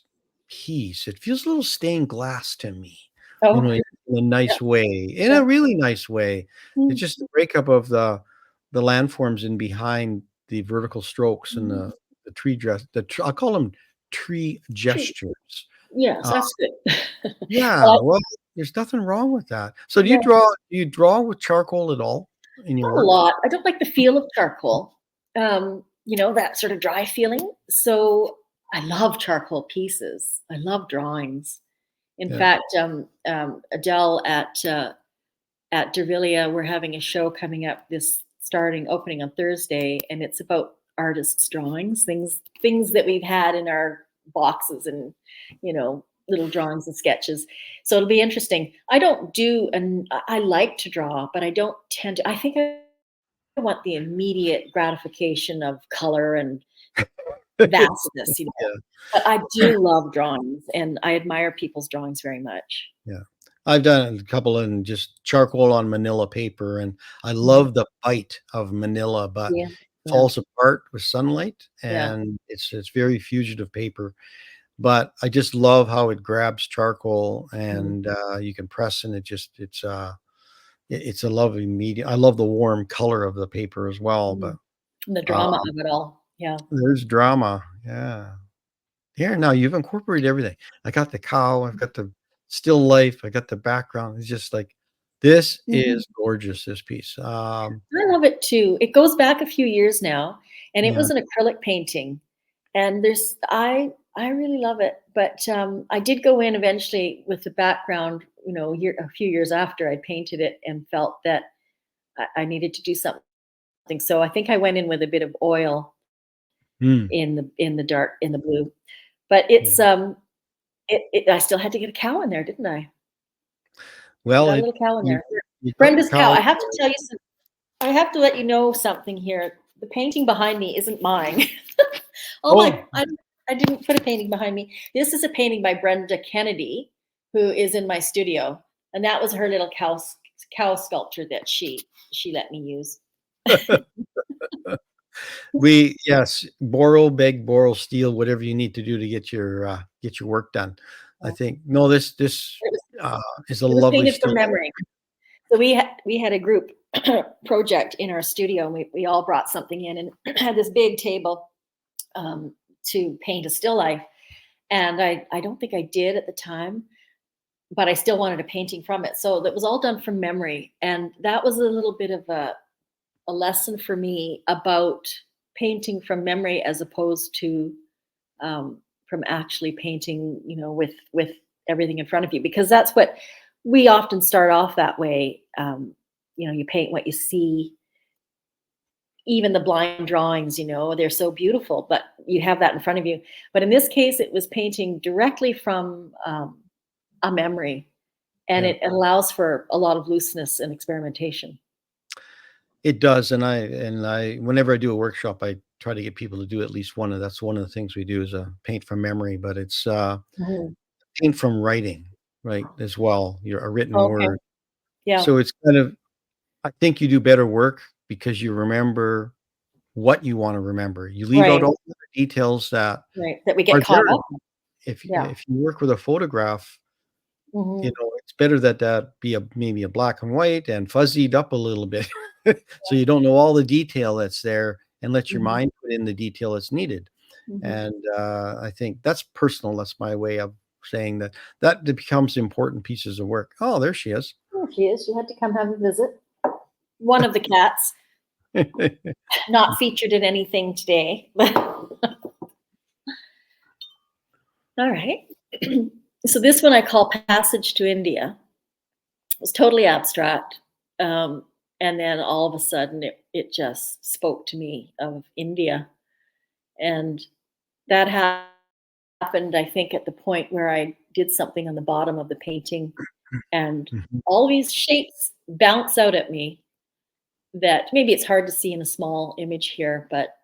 piece. It feels a little stained glass to me, in a nice way, in a really nice way. It's just the breakup of the landforms in behind the vertical strokes and the tree dress. I'll call them tree gestures. Yes, that's good. Yeah, well, there's nothing wrong with that. So do you draw with charcoal at all in your Not work? a lot. I don't like the feel of charcoal. That sort of dry feeling. So I love charcoal pieces. I love drawings. In fact, Adele at Dervilla, we're having a show coming up opening on Thursday, and it's about artists' drawings, things that we've had in our boxes and, little drawings and sketches. So it'll be interesting. I don't do, and I like to draw, but I don't tend to. I think I want the immediate gratification of color and vastness, But I do love drawings, and I admire people's drawings very much. Yeah. I've done a couple in just charcoal on manila paper, and I love the bite of manila, but it falls apart with sunlight, and it's very fugitive paper. But I just love how it grabs charcoal, and you can press, and it's a lovely medium. I love the warm color of the paper as well, but and the drama of it all. Yeah. There's drama. Yeah. Here, now you've incorporated everything. I got the cow, I've got the still life, I got the background. It's just like, this is gorgeous, this piece. I love it too. It goes back a few years now, and it was an acrylic painting. And I really love it. But I did go in eventually with the background, a few years after I'd painted it, and felt that I needed to do something. So I think I went in with a bit of oil in the dark, in the blue. But it's I still had to get a cow in there, didn't I? Well, got a little cow in there. Brenda's cow. I have to tell you I have to let you know something here. The painting behind me isn't mine. I didn't put a painting behind me. This is a painting by Brenda Kennedy, who is in my studio, and that was her little cow sculpture that she let me use. Borrow, steal, whatever you need to do to get your work done. I think this It's a It was lovely painted from story. memory. So we had a group project in our studio, and we all brought something in and had this big table to paint a still life. And I don't think I did at the time, but I still wanted a painting from it. So that was all done from memory. And that was a little bit of a lesson for me about painting from memory as opposed to from actually painting, with everything in front of you, because that's what we often start off that way. You paint what you see. Even the blind drawings, they're so beautiful, but you have that in front of you. But in this case, it was painting directly from a memory, and it allows for a lot of looseness and experimentation. It does, and I whenever I do a workshop, I try to get people to do at least one of that's one of the things we do is paint from memory, but it's paint from writing, right, as well. A written Okay. word. Yeah. So it's kind of, I think you do better work because you remember what you want to remember. You leave out all the details that we get caught up. If you work with a photograph, it's better that be maybe a black and white and fuzzied up a little bit, so you don't know all the detail that's there, and let your mind put in the detail that's needed. And I think that's personal. That's my way of saying that becomes important pieces of work. Oh, there she is. There she is. She had to come have a visit. One of the cats, not featured in anything today. All right. So this one I call Passage to India. It was totally abstract. And then all of a sudden it just spoke to me of India. And that happened, I think, at the point where I did something on the bottom of the painting, and all these shapes bounce out at me that maybe it's hard to see in a small image here, but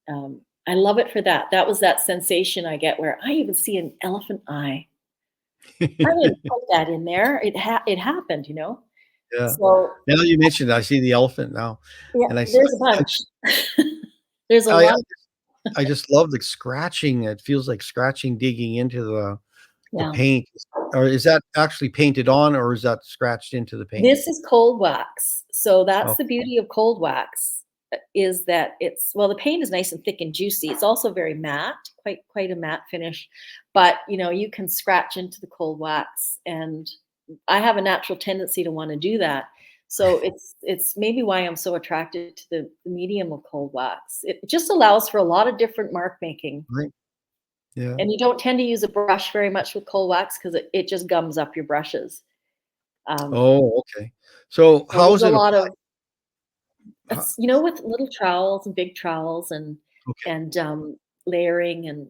I love it for that. That was that sensation I get where I even see an elephant eye. I didn't put that in there. It happened, Yeah. So now you mentioned it, I see the elephant now. yeah, And there's a bunch. There's a lot. I just love the scratching. It feels like scratching, digging into the paint. Or is that actually painted on, or is that scratched into the paint? This is cold wax. So that's the beauty of cold wax, is that the paint is nice and thick and juicy. It's also very matte, quite a matte finish. But you can scratch into the cold wax, and I have a natural tendency to want to do that. So it's maybe why I'm so attracted to the medium of cold wax. It just allows for a lot of different mark making. Right. Yeah. And you don't tend to use a brush very much with cold wax because it just gums up your brushes. Okay. So how is it a lot applied? with little trowels and big trowels and layering, and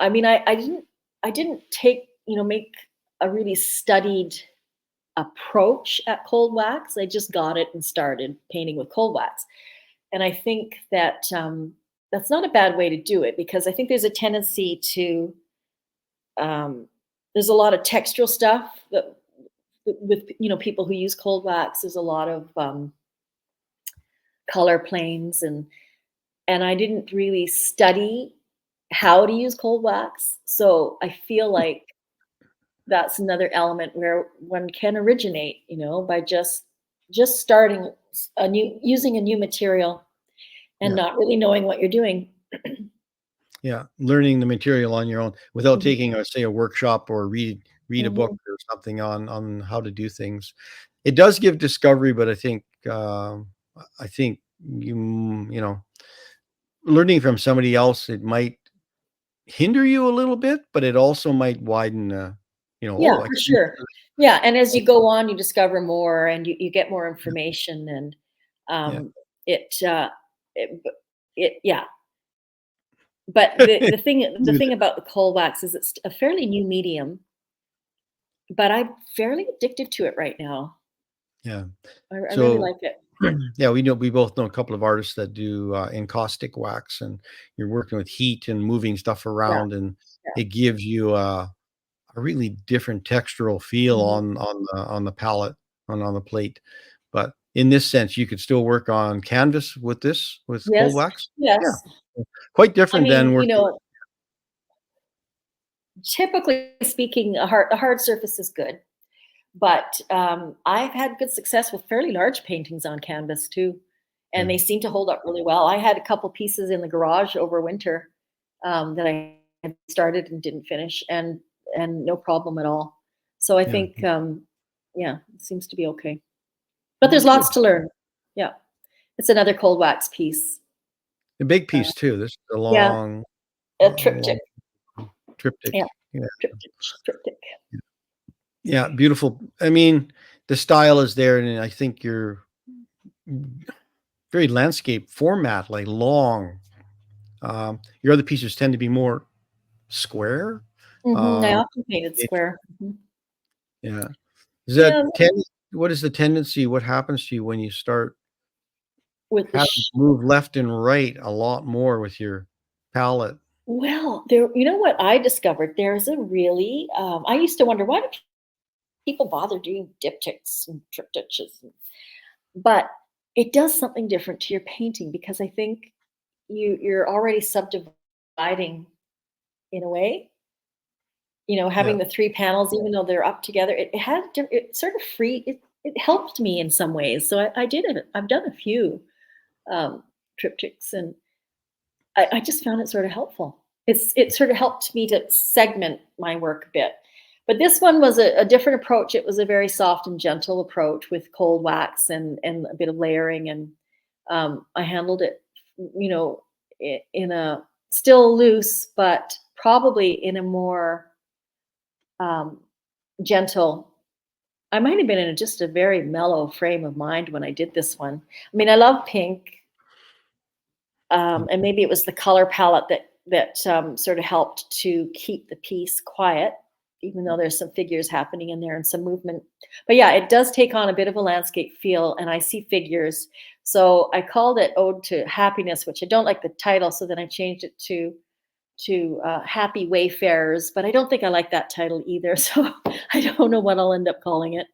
I mean I didn't take make a really studied approach at cold wax. I just got it and started painting with cold wax. And I think that that's not a bad way to do it, because I think there's a tendency to there's a lot of textural stuff that with people who use cold wax. There's a lot of color planes, and I didn't really study how to use cold wax. So I feel like that's another element where one can originate, by just starting using a new material and not really knowing what you're doing. Yeah, learning the material on your own without taking, say, a workshop or read a book or something on how to do things. It does give discovery, but I think learning from somebody else, it might hinder you a little bit, but it also might widen. For sure. Yeah, and as you go on, you discover more, and you get more information, and But the thing about the cold wax is it's a fairly new medium, but I'm fairly addicted to it right now. Yeah, I really like it. Yeah, we both know a couple of artists that do encaustic wax, and you're working with heat and moving stuff around, and it gives you a really different textural feel on the palette, on the plate. But in this sense, you could still work on canvas with cold wax. Yes. Yeah, quite different than working. Typically speaking, a hard surface is good. But I've had good success with fairly large paintings on canvas too, and they seem to hold up really well. I had a couple pieces in the garage over winter that I had started and didn't finish, and no problem at all. So I think, it seems to be okay. But there's lots to learn. Yeah, it's another cold wax piece. A big piece too. This is a Yeah, long, a triptych. triptych. Yeah, Yeah. triptych. Yeah, beautiful. I mean, the style is there, and I think you're very landscape format, like long. Your other pieces tend to be more square. I often painted square. Yeah. Is that what is the tendency? What happens to you when you start with having to move left and right a lot more with your palette? Well, there, you know what I discovered? There's a really, I used to wonder, why do people bother doing diptychs and triptychs? But it does something different to your painting, because I think you're already subdividing in a way. Having the 3 panels, even though they're up together, it sort of it helped me in some ways. So I did it. I've done a few triptychs, and I just found it sort of helpful. It sort of helped me to segment my work a bit. But this one was a different approach. It was a very soft and gentle approach with cold wax and a bit of layering. And I handled it, in a still loose, but probably in a more gentle. I might have been in just a very mellow frame of mind when I did this one. I mean, I love pink. And maybe it was the color palette that sort of helped to keep the piece quiet, even though there's some figures happening in there and some movement. But yeah, it does take on a bit of a landscape feel, and I see figures. So I called it Ode to Happiness, which I don't like the title, so then I changed it to Happy Wayfarers, but I don't think I like that title either. So I don't know what I'll end up calling it.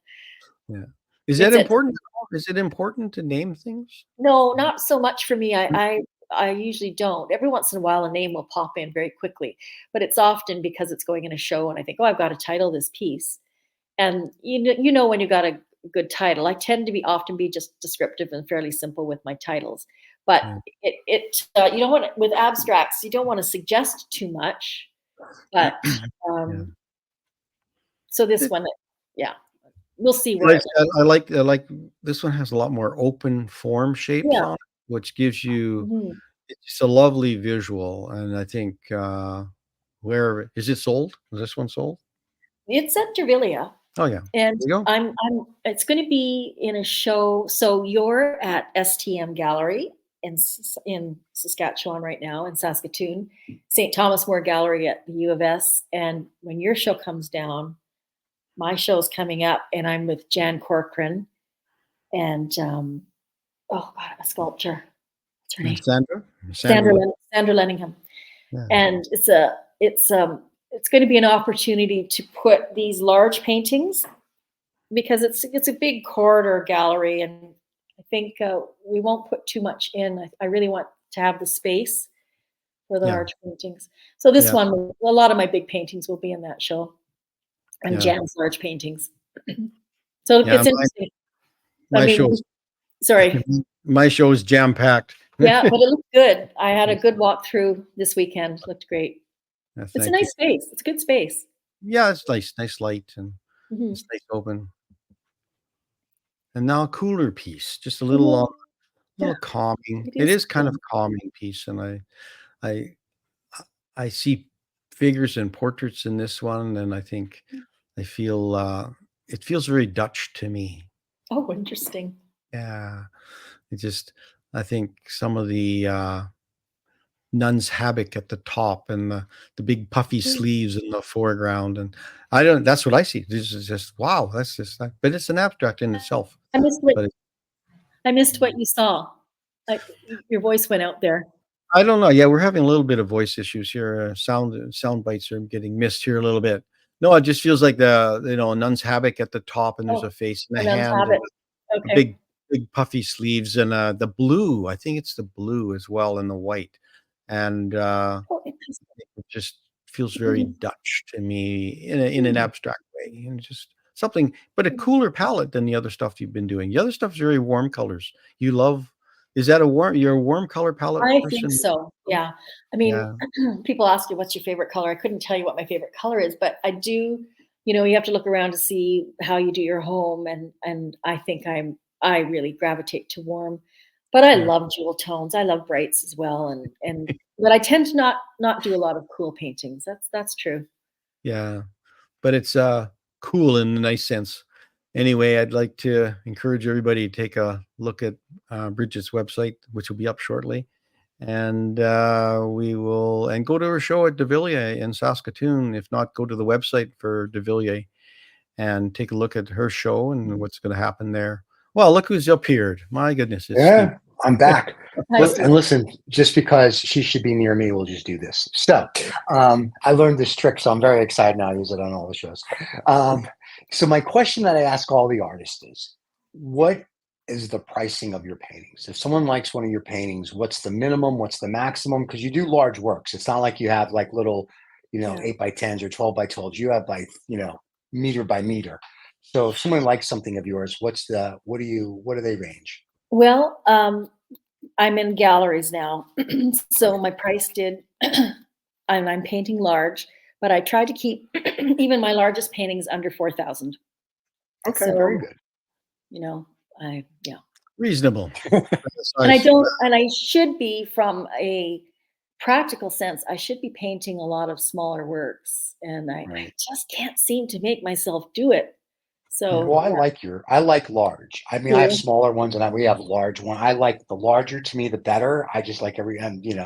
Yeah. Is that important? Is it important to name things? No, not so much for me. I usually don't. Every once in a while, a name will pop in very quickly, but it's often because it's going in a show, and I think, oh, I've got to title this piece. And when you got a good title, I tend to often be just descriptive and fairly simple with my titles. But you don't want with abstracts, you don't want to suggest too much. But so this one, we'll see where I like this one has a lot more open form shapes on it, which gives you it's a lovely visual. And I think where is it sold? Is this one sold? It's at Dervilla. Oh yeah. And it's going to be in a show. So you're at STM Gallery in Saskatchewan right now, in Saskatoon, St. Thomas More Gallery at the U of S. And when your show comes down, my show's coming up, and I'm with Jan Corcoran and a sculptor. What's her name? Sandra Lenningham. Yeah. And it's going to be an opportunity to put these large paintings, because it's a big corridor gallery, and I think we won't put too much in. I really want to have the space for the large paintings. So this one, a lot of my big paintings will be in that show, and Jan's large paintings. So it's interesting. My show is jam-packed. Yeah, but it looked good. I had a good walk through this weekend. It looked great. It's a nice space. It's a good space. Yeah, it's nice light, and it's nice open. And now a cooler piece, just a little calming. It is kind of calming piece, and I see figures and portraits in this one, and I think I feel it feels very Dutch to me. Oh, interesting. Yeah, I think some of the nun's habit at the top, and the big puffy sleeves in the foreground, and that's what I see. This is just wow. That's just but it's an abstract in itself. I missed what you saw. Your voice went out there. I don't know. Yeah, we're having a little bit of voice issues here. Sound bites are getting missed here a little bit. No, it just feels like a nun's habit at the top, and there's a face and a hand, and big puffy sleeves, and the blue. I think it's the blue as well, and the white. And it just feels very Dutch to me in an abstract way, and just something, but a cooler palette than the other stuff you've been doing. The other stuff is very warm colors. You love, is that you're a warm color palette I person? think so. Yeah. I mean, people ask you, what's your favorite color? I couldn't tell you what my favorite color is, but I do, you have to look around to see how you do your home. And I think I really gravitate to warm, but I love jewel tones. I love brights as well. But I tend to not do a lot of cool paintings. That's true. Yeah. But it's cool in a nice sense. Anyway, I'd like to encourage everybody to take a look at Bridget's website, which will be up shortly. And and go to her show at De Villiers in Saskatoon. If not, go to the website for De Villiers and take a look at her show and what's going to happen there. Well, look who's appeared. My goodness. It's Steve. I'm back. And listen, just because she should be near me, we'll just do this. So I learned this trick, so I'm very excited now to use it on all the shows. So my question that I ask all the artists is, what is the pricing of your paintings? If someone likes one of your paintings, what's the minimum? What's the maximum? Because you do large works. It's not like you have like little, 8 by 10s or 12 by 12s. You have like, meter by meter. So if someone likes something of yours, what do they range? Well, I'm in galleries now, so my price I'm painting large, but I try to keep even my largest paintings under 4,000. Okay, so, very good. Reasonable. And I should be, from a practical sense, I should be painting a lot of smaller works, and I just can't seem to make myself do it. So, well, I like large. I mean, I have smaller ones and we have large one. I like the larger, to me, the better. I just like I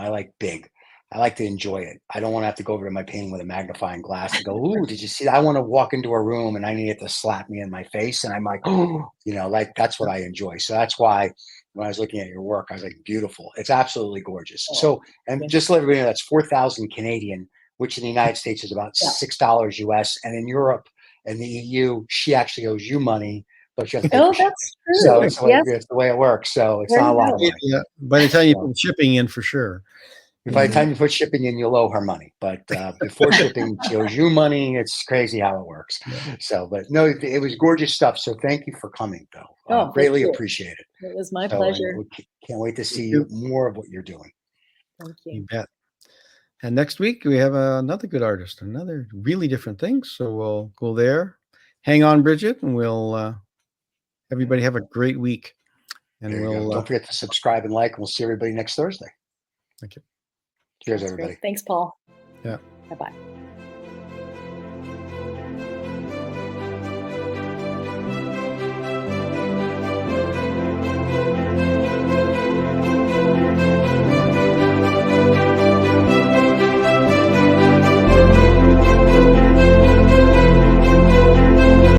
like big. I like to enjoy it. I don't want to have to go over to my painting with a magnifying glass and go, ooh, did you see that? I want to walk into a room and I need it to slap me in my face. And I'm like, oh, like that's what I enjoy. So that's why when I was looking at your work, I was like, beautiful. It's absolutely gorgeous. So, and just to let everybody know, that's 4,000 Canadian, which in the United States is about $6 US. And in Europe and the EU, she actually owes you money, but you have to pay for shipping. That's true. So it's the way it works. So it's not a lot of money. Yeah, by the time you put shipping in, for sure. By the time you put shipping in, you'll owe her money. But before shipping, she owes you money. It's crazy how it works. So, but no, it was gorgeous stuff. So thank you for coming, though. Greatly appreciate it. It was my pleasure. Can't wait to see more of what you're doing. Thank you. You bet. And next week, we have another good artist, another really different thing. So we'll go there. Hang on, Bridget, and we'll everybody have a great week. And don't forget to subscribe and like, and we'll see everybody next Thursday. Thank you. Cheers, everybody. Thanks, Paul. Yeah. Bye-bye.